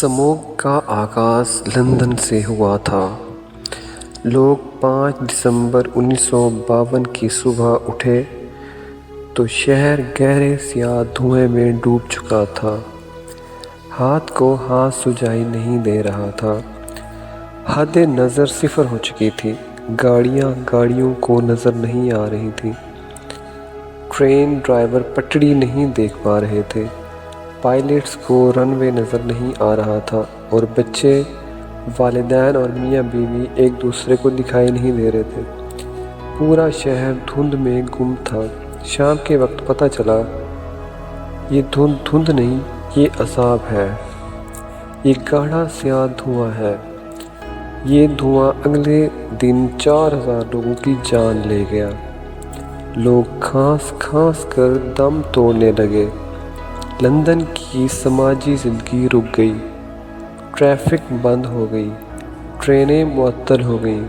Smog کا آغاز London سے ہوا تھا۔ لوگ 5 دسمبر 1952 کی صبح اٹھے تو شہر گہرے سیاہ دھوئیں میں ڈوب چکا تھا۔ ہاتھ کو ہاتھ سجائی نہیں دے رہا تھا۔ حد نظر صفر ہو چکی تھی۔ گاڑیوں کو نظر نہیں آ رہی تھی۔ ٹرین ڈرائیور پٹڑی نہیں دیکھ پا رہے تھے۔ پائلٹس کو رن وے نظر نہیں آ رہا تھا اور بچے، والدین اور میاں بیوی ایک دوسرے کو دکھائی نہیں دے رہے تھے۔ پورا شہر دھند میں گم تھا۔ شام کے وقت پتہ چلا یہ دھند نہیں، یہ عذاب ہے۔ یہ گاڑھا سیاہ دھواں ہے۔ یہ دھواں اگلے دن 4000 لوگوں کی جان لے گیا۔ لوگ کھانس کر دم توڑنے لگے۔ لندن کی سماجی زندگی رک گئی۔ ٹریفک بند ہو گئی۔ ٹرینیں معطل ہو گئیں۔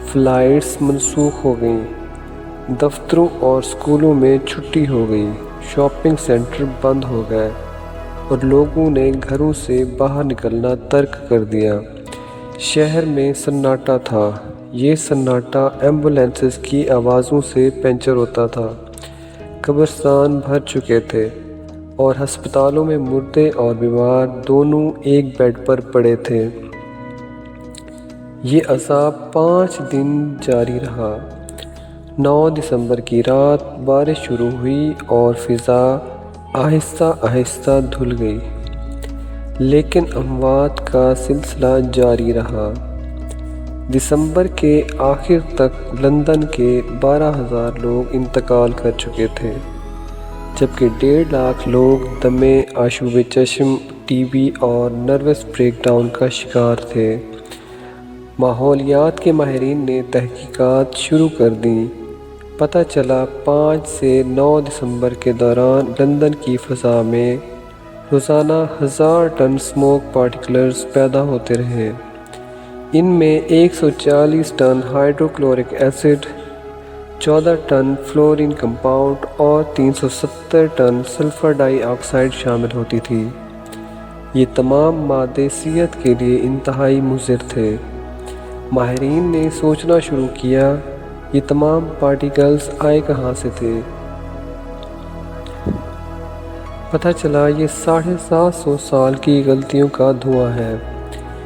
فلائٹس منسوخ ہو گئیں۔ دفتروں اور اسکولوں میں چھٹی ہو گئی۔ شاپنگ سینٹر بند ہو گئے اور لوگوں نے گھروں سے باہر نکلنا ترک کر دیا۔ شہر میں سناٹا تھا۔ یہ سناٹا ایمبولینسز کی آوازوں سے پنچر ہوتا تھا۔ قبرستان بھر چکے تھے اور ہسپتالوں میں مردے اور بیمار دونوں ایک بیڈ پر پڑے تھے۔ یہ عذاب 5 دن جاری رہا۔ 9 دسمبر کی رات بارش شروع ہوئی اور فضا آہستہ آہستہ دھل گئی، لیکن اموات کا سلسلہ جاری رہا۔ دسمبر کے آخر تک لندن کے 12,000 لوگ انتقال کر چکے تھے، جبکہ 1.5 لاکھ لوگ دمے، آشوب چشم، ٹی بی اور نروس بریک ڈاؤن کا شکار تھے۔ ماحولیات کے ماہرین نے تحقیقات شروع کر دیں۔ پتہ چلا 5 سے 9 دسمبر کے دوران لندن کی فضا میں روزانہ 1000 ٹن اسموگ پارٹیکلز پیدا ہوتے رہے۔ ان میں 140 ton hydrochloric acid, 14 ton fluorine compound اور 370 ٹن سلفر ڈائی آکسائڈ شامل ہوتی تھی۔ یہ تمام مادے صحت کے لیے انتہائی مضر تھے۔ ماہرین نے سوچنا شروع کیا، یہ تمام پارٹیکلز آئے کہاں سے تھے؟ پتہ چلا یہ 750 سال کی غلطیوں کا دھواں ہے۔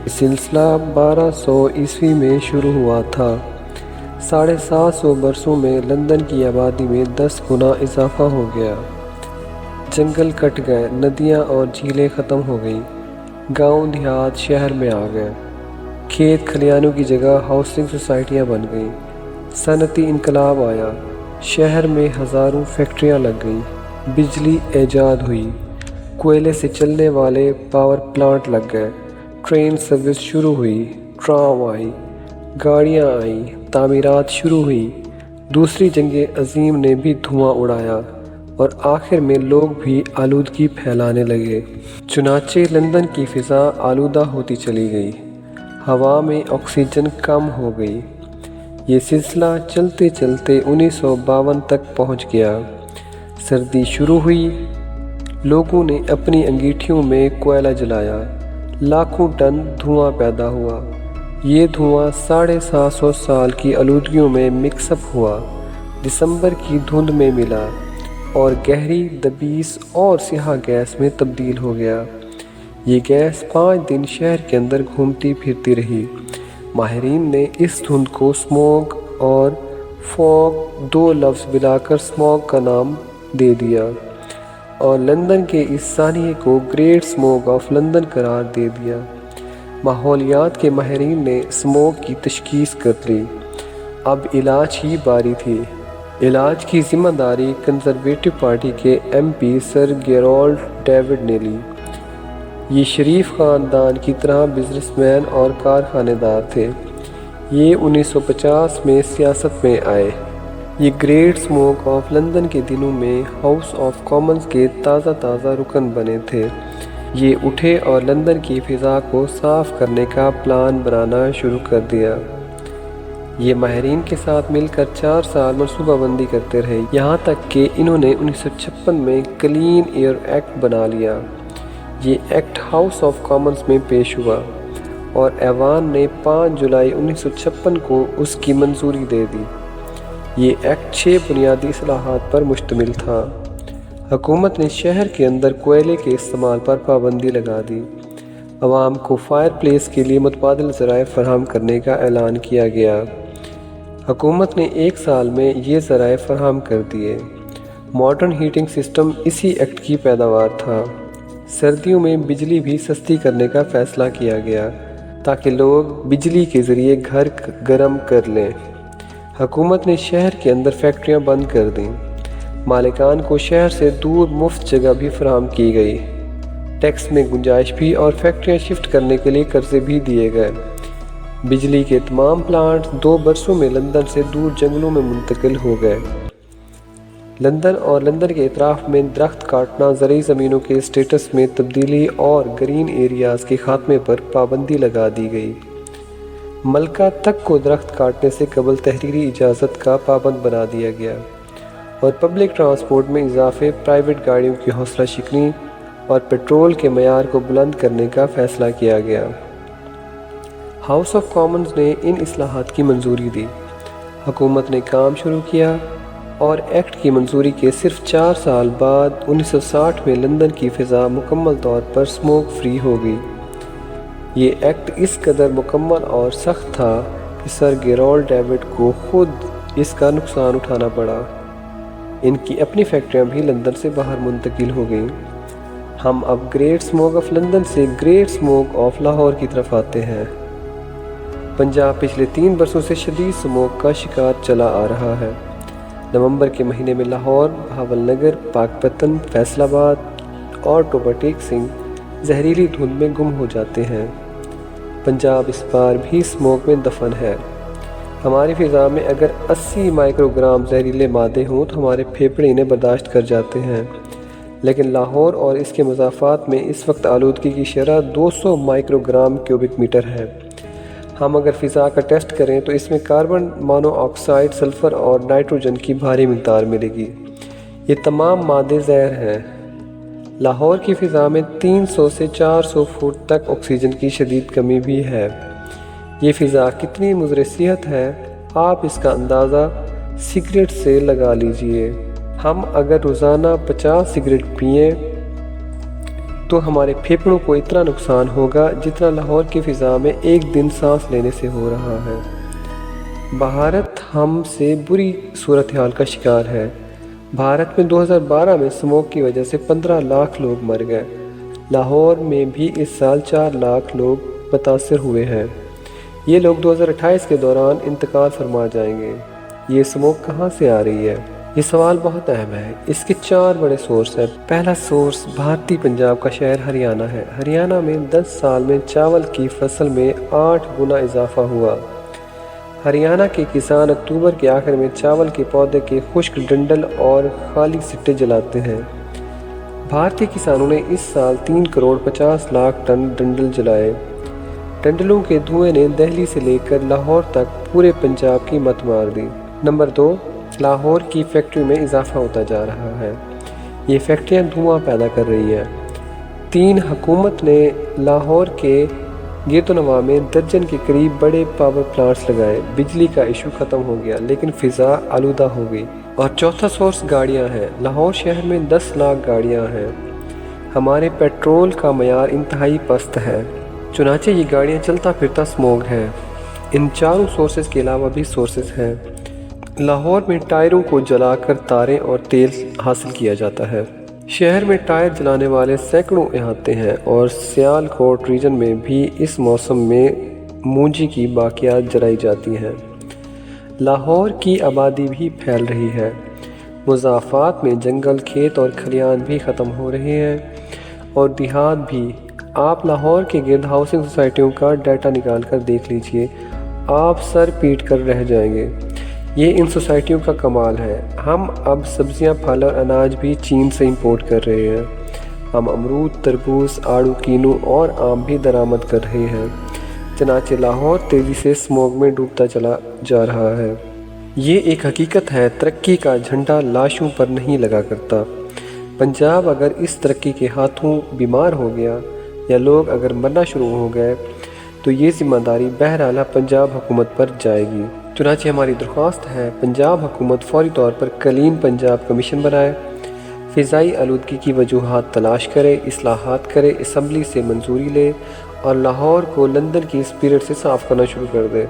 یہ سلسلہ 1200 عیسوی میں شروع ہوا تھا۔ 750 برسوں میں لندن کی آبادی میں 10 گنا اضافہ ہو گیا۔ جنگل کٹ گئے، ندیاں اور جھیلیں ختم ہو گئیں، گاؤں دیہات شہر میں آ گئے، کھیت کھلیانوں کی جگہ ہاؤسنگ سوسائٹیاں بن گئیں، صنعتی انقلاب آیا، شہر میں ہزاروں فیکٹریاں لگ گئیں، بجلی ایجاد ہوئی، کوئلے سے چلنے والے پاور پلانٹ لگ گئے، ٹرین سروس شروع ہوئی، ٹرام آئی، گاڑیاں آئیں، تعمیرات شروع ہوئیں۔ دوسری جنگ عظیم نے بھی دھواں اڑایا اور آخر میں لوگ بھی آلودگی پھیلانے لگے۔ چنانچہ لندن کی فضا آلودہ ہوتی چلی گئی، ہوا میں آکسیجن کم ہو گئی۔ یہ سلسلہ چلتے چلتے 1952 تک پہنچ گیا۔ سردی شروع ہوئی، لوگوں نے اپنی انگیٹھیوں میں کوئلہ جلایا، لاکھوں ٹن دھواں پیدا ہوا۔ یہ دھواں 750 سال کی آلودگیوں میں مکس اپ ہوا، دسمبر کی دھند میں ملا اور گہری دبیس اور سیاہ گیس میں تبدیل ہو گیا۔ یہ گیس 5 دن شہر کے اندر گھومتی پھرتی رہی۔ ماہرین نے اس دھند کو اسموگ اور فوگ 2 لفظ ملا کر اسموگ کا نام دے دیا اور لندن کے اس سانحے کو گریٹ اسموگ آف لندن قرار دے دیا۔ ماحولیات کے ماہرین نے اسموگ کی تشخیص کر لی۔ اب علاج کی باری تھی۔ علاج کی ذمہ داری کنزرویٹو پارٹی کے ایم پی سر گیرالڈ ڈیوڈ نے لی۔ یہ شریف خاندان کی طرح بزنس مین اور کارخانے دار تھے۔ یہ 1950 میں سیاست میں آئے۔ یہ گریٹ اسموگ آف لندن کے دنوں میں ہاؤس آف کامنز کے تازہ رکن بنے تھے۔ یہ اٹھے اور لندن کی فضا کو صاف کرنے کا پلان بنانا شروع کر دیا۔ یہ ماہرین کے ساتھ مل کر 4 سال منصوبہ بندی کرتے رہے، یہاں تک کہ انہوں نے 1956 میں کلین ایئر ایکٹ بنا لیا۔ یہ ایکٹ ہاؤس آف کامنز میں پیش ہوا اور ایوان نے 5 جولائی 1956 کو اس کی منظوری دے دی۔ یہ ایکٹ 6 بنیادی اصلاحات پر مشتمل تھا۔ حکومت نے شہر کے اندر کوئلے کے استعمال پر پابندی لگا دی۔ عوام کو فائر پلیس کے لیے متبادل ذرائع فراہم کرنے کا اعلان کیا گیا۔ حکومت نے 1 سال میں یہ ذرائع فراہم کر دیے۔ ماڈرن ہیٹنگ سسٹم اسی ایکٹ کی پیداوار تھا۔ سردیوں میں بجلی بھی سستی کرنے کا فیصلہ کیا گیا تاکہ لوگ بجلی کے ذریعے گھر گرم کر لیں۔ حکومت نے شہر کے اندر فیکٹریاں بند کر دیں۔ مالکان کو شہر سے دور مفت جگہ بھی فراہم کی گئی۔ ٹیکس میں گنجائش بھی اور فیکٹریاں شفٹ کرنے کے لیے قرضے بھی دیے گئے۔ بجلی کے تمام پلانٹ 2 برسوں میں لندن سے دور جنگلوں میں منتقل ہو گئے۔ لندن اور لندن کے اطراف میں درخت کاٹنا، زرعی زمینوں کے اسٹیٹس میں تبدیلی اور گرین ایریاز کے خاتمے پر پابندی لگا دی گئی۔ ملکہ تک کو درخت کاٹنے سے قبل تحریری اجازت کا پابند بنا دیا گیا اور پبلک ٹرانسپورٹ میں اضافے، پرائیویٹ گاڑیوں کی حوصلہ شکنی اور پیٹرول کے معیار کو بلند کرنے کا فیصلہ کیا گیا۔ ہاؤس آف کامنز نے ان اصلاحات کی منظوری دی۔ حکومت نے کام شروع کیا اور ایکٹ کی منظوری کے صرف 4 سال بعد 1960 میں لندن کی فضا مکمل طور پر اسموک فری ہو گئی۔ یہ ایکٹ اس قدر مکمل اور سخت تھا کہ سر گیرولڈ ڈیوڈ کو خود اس کا نقصان اٹھانا پڑا۔ ان کی اپنی فیکٹریاں بھی لندن سے باہر منتقل ہو گئیں۔ ہم اب گریٹ اسموگ آف لندن سے گریٹ اسموگ آف لاہور کی طرف آتے ہیں۔ پنجاب پچھلے 3 برسوں سے شدید اسموگ کا شکار چلا آ رہا ہے۔ نومبر کے مہینے میں لاہور، بہاول نگر، پاک پتن، فیصل آباد اور ٹوبہ ٹیک سنگھ زہریلی دھند میں گم ہو جاتے ہیں۔ پنجاب اس بار بھی اسموگ میں دفن ہے۔ ہماری فضا میں اگر 80 مائکرو گرام زہریلے مادے ہوں تو ہمارے پھیپھڑے انہیں برداشت کر جاتے ہیں، لیکن لاہور اور اس کے مضافات میں اس وقت آلودگی کی شرح 200 مائکرو گرام کیوبک میٹر ہے۔ ہم اگر فضا کا ٹیسٹ کریں تو اس میں کاربن مونو آکسائڈ، سلفر اور نائٹروجن کی بھاری مقدار ملے گی۔ یہ تمام مادے زہر ہیں۔ لاہور کی فضا میں 300 سے 400 فٹ تک آکسیجن کی شدید کمی بھی ہے۔ یہ فضا کتنی مضر صحت ہے، آپ اس کا اندازہ سگریٹ سے لگا لیجئے۔ ہم اگر روزانہ 50 سگریٹ پئیں تو ہمارے پھیپھڑوں کو اتنا نقصان ہوگا جتنا لاہور کی فضا میں ایک دن سانس لینے سے ہو رہا ہے۔ بھارت ہم سے بری صورتحال کا شکار ہے۔ بھارت میں 2012 میں اسموگ کی وجہ سے 15 لاکھ لوگ مر گئے۔ لاہور میں بھی اس سال 4 لاکھ لوگ متاثر ہوئے ہیں۔ یہ لوگ 2028 کے دوران انتقال فرما جائیں گے۔ یہ اسموگ کہاں سے آ رہی ہے؟ یہ سوال بہت اہم ہے۔ اس کے 4 بڑے سورس ہیں۔ پہلا سورس بھارتی پنجاب کا شہر ہریانہ ہے۔ ہریانہ میں 10 سال میں چاول کی فصل میں 8 گنا اضافہ ہوا۔ ہریانہ کے کسان اکتوبر کے آخر میں چاول کے پودے کے خشک ڈنڈل اور خالی سٹے جلاتے ہیں۔ بھارتی کسانوں نے اس سال 3 کروڑ 50 لاکھ ٹن ڈنڈل جلائے۔ ڈنڈلوں کے دھوئیں نے دہلی سے لے کر لاہور تک پورے پنجاب کی مت مار دی۔ نمبر 2، لاہور کی فیکٹری میں اضافہ ہوتا جا رہا ہے۔ یہ فیکٹریاں دھواں پیدا کر رہی ہیں۔ 3، حکومت نے لاہور کے گیت و نواح میں درجن کے قریب بڑے پاور پلانٹس لگائے۔ بجلی کا ایشو ختم ہو گیا لیکن فضا آلودہ ہو گئی۔ اور چوتھا سورس گاڑیاں ہیں۔ لاہور شہر میں 10 لاکھ گاڑیاں ہیں۔ ہمارے پیٹرول کا معیار انتہائی پست ہے، چنانچہ یہ گاڑیاں چلتا پھرتا اسموگ ہے۔ ان 4 سورسز کے علاوہ بھی سورسز ہیں۔ لاہور میں ٹائروں کو جلا کر تاریں اور تیل حاصل کیا جاتا ہے۔ شہر میں ٹائر جلانے والے سینکڑوں احاطے ہیں اور سیال کوٹ ریجن میں بھی اس موسم میں مونجی کی باقیات جلائی جاتی ہیں۔ لاہور کی آبادی بھی پھیل رہی ہے۔ مضافات میں جنگل، کھیت اور کھلیان بھی ختم ہو رہے ہیں اور دیہات بھی۔ آپ لاہور کے گرد ہاؤسنگ سوسائٹیوں کا ڈیٹا نکال کر دیکھ لیجئے، آپ سر پیٹ کر رہ جائیں گے۔ یہ ان سوسائٹیوں کا کمال ہے۔ ہم اب سبزیاں، پھل اور اناج بھی چین سے امپورٹ کر رہے ہیں۔ ہم امرود، تربوز، آڑو، کینو اور آم بھی درآمد کر رہے ہیں۔ چنانچہ لاہور تیزی سے اسموگ میں ڈوبتا چلا جا رہا ہے۔ یہ ایک حقیقت ہے، ترقی کا جھنڈا لاشوں پر نہیں لگا کرتا۔ پنجاب اگر اس ترقی کے ہاتھوں بیمار ہو گیا یا لوگ اگر مرنا شروع ہو گئے تو یہ ذمہ داری بہرحال پنجاب حکومت پر جائے گی۔ چنانچہ ہماری درخواست ہے پنجاب حکومت فوری طور پر کلین پنجاب کمیشن بنائے، فضائی آلودگی کی وجوہات تلاش کرے، اصلاحات کرے، اسمبلی سے منظوری لے اور لاہور کو لندن کی اسپرٹ سے صاف کرنا شروع کر دے۔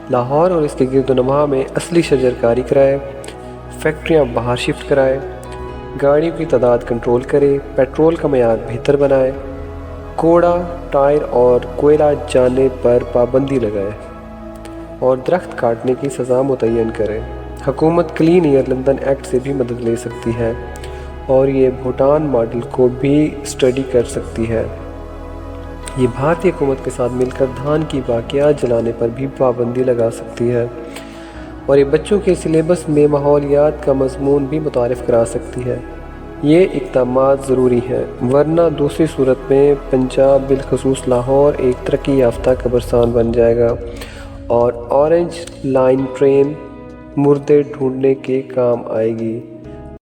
لاہور اور اس کے گرد و نواح میں اصلی شجرکاری کرائے، فیکٹریاں باہر شفٹ کرائے، گاڑیوں کی تعداد کنٹرول کرے، پیٹرول کا معیار بہتر بنائے، کوڑا، ٹائر اور کوئلہ جانے پر پابندی لگائے اور درخت کاٹنے کی سزا متعین کرے۔ حکومت کلین ایئر لندن ایکٹ سے بھی مدد لے سکتی ہے اور یہ بھوٹان ماڈل کو بھی اسٹڈی کر سکتی ہے۔ یہ بھارتی حکومت کے ساتھ مل کر دھان کی باقیات جلانے پر بھی پابندی لگا سکتی ہے اور یہ بچوں کے سلیبس میں ماحولیات کا مضمون بھی متعارف کرا سکتی ہے۔ یہ اقدامات ضروری ہیں ورنہ دوسری صورت میں پنجاب بالخصوص لاہور ایک ترقی یافتہ قبرستان بن جائے گا اور اورنج لائن ٹرین مردے ڈھونڈنے کے کام آئے گی۔